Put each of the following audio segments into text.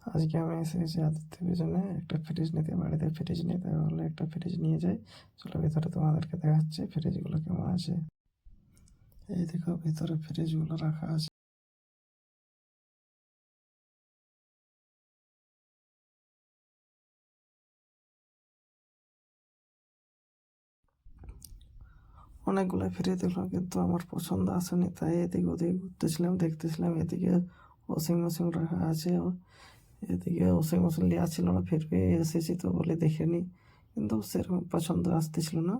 আজকে আমি এসেছি আদিত্যের পিছনে একটা ফ্রিজ নিতে, বাড়িতে ফ্রিজ নিতে হলে একটা ফ্রিজ নিয়ে যাই। চলো ভিতরে তোমাদেরকে দেখাচ্ছি ফ্রিজগুলো কেমন আছে। এই দেখো ভিতরে ফ্রিজগুলো রাখা আছে। অনেকগুলো ফ্রিজ দেখলাম কিন্তু আমার পছন্দ আসেনি, তাই এদিকে ওদিকে ঘুরতেছিলাম, দেখতেছিলাম। এদিকে ওয়াশিং মেশিন রাখা আছে, এদিকে ওয়াশিং মেশিন নেওয়া ছিল না, ফির এসেছি তো বলে দেখে নিই, কিন্তু সেরকম পছন্দ আসতেছিল না।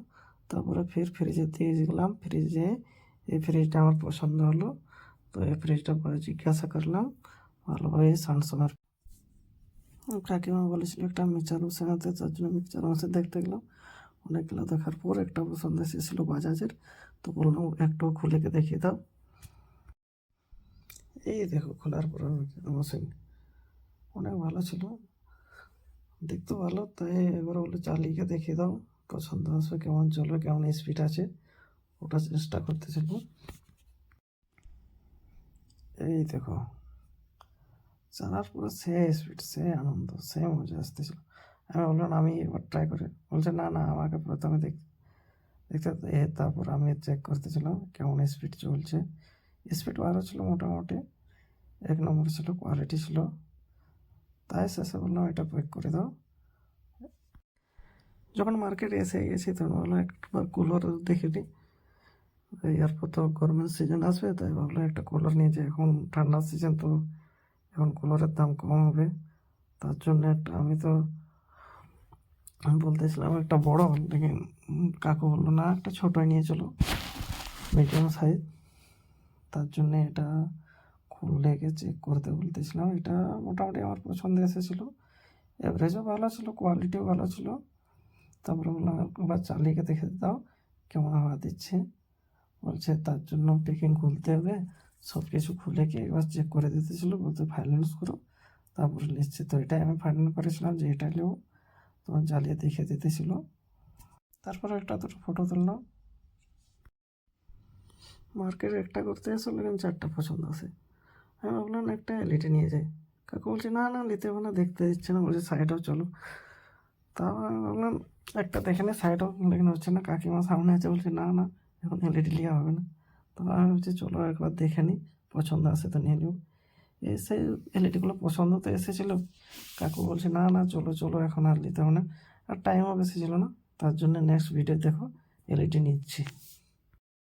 তারপরে ফির ফ্রিজের দিকে গেলাম, ফ্রিজে এই ফ্রিজটা আমার পছন্দ হলো, তো এই ফ্রিজটা পরে জিজ্ঞাসা করলাম ভালোভাবে স্যামসাংয়ের। কাকিমা বলেছিল একটা মিক্সচার মেশিন আছে, তার জন্য মিক্সচার মেশিন দেখতে গেলাম। অনেকগুলো দেখার পর একটা পছন্দ এসেছিলো বাজাজের, তো বললাম একটু খুলে দেখিয়ে দাও। এই দেখো খোলার পর মেশিন অনেক ভালো ছিল, দেখতে ভালো, তাই এবার বলে চালিয়ে দেখিয়ে দাও, পছন্দ আসবে, কেমন চলবে, কেমন স্পিড আছে, ওটা চেষ্টা করতেছিল। এই দেখো চালার পরে সে স্পিড, সে আনন্দ, সে মজা আসতেছিল। আমি বললাম আমি এবার ট্রাই করে, বলছে না না আমাকে প্রথমে দেখতে। তারপর আমি চেক করতেছিলাম কেমন স্পিড চলছে। স্পিড ভালো ছিল মোটামুটি, 1 নম্বর ছিল, কোয়ালিটি ছিল। তাই শেষে বললাম এটা প্যাক করে দাও। যখন মার্কেটে এসে গেছি তখন বললাম একবার কুলার দেখে নিই, এরপর তো গরমের সিজন আসবে, তাই ভাবলাম একটা কুলার নিয়ে যাই। এখন ঠান্ডার সিজন তো এখন কুলারের দাম কম হবে, তার জন্য একটা আমি তো বলতেছিলাম একটা বড়, লেকিন কাকু বললো না একটা ছোটোই নিয়ে চলো, মিডিয়াম সাইজ। তার জন্যে এটা খুলে চেক করতে বলতেছিলাম। এটা মোটামুটি আমার পছন্দে এসেছিলো, অ্যাভারেজও ভালো ছিল, কোয়ালিটিও ভালো ছিল। তারপরে বললাম একবার চালিয়ে দেখে দাও কেমন হাওয়া দিচ্ছে। বলছে তার জন্য প্যাকিং খুলতে হবে, সব কিছু খুলে এবার চেক করে দিতেছিলো, বলতে ফাইন্যান্স করো তারপরে নিচ্ছে। তো এটাই আমি ফাইনাল করেছিলাম যে এটা নেবো, তোমার জ্বালিয়ে দেখে দিতেছিলো। তারপরে একটা দুটো ফটো তুললাম। মার্কেটে একটা করতে আসলে কিন্তু 4টা পছন্দ আছে। আমি ভাবলাম একটা এলইডি নিয়ে যাই। কাকু বলছে না না নিতে হবে না, দেখতে দিচ্ছে না, বলছে সাইডেও চলো। তাও আমি ভাবলাম একটা দেখে নে সাইডেও, লেকিন হচ্ছে না। কাকিমা সামনে আছে, বলছে না না এখন এলইডি নেওয়া হবে না। তো আমি ভাবছি চলো একবার দেখে নিই, পছন্দ আছে তো নিয়ে নেব। এসে এলইডিগুলো পছন্দ তো এসেছিলো, কাকু বলছে না না চলো চলো এখন আর নিতে হবে না, আর টাইমও বেশি ছিল না, তার জন্য নেক্সট ভিডিও দেখো এলইডি নিচ্ছি।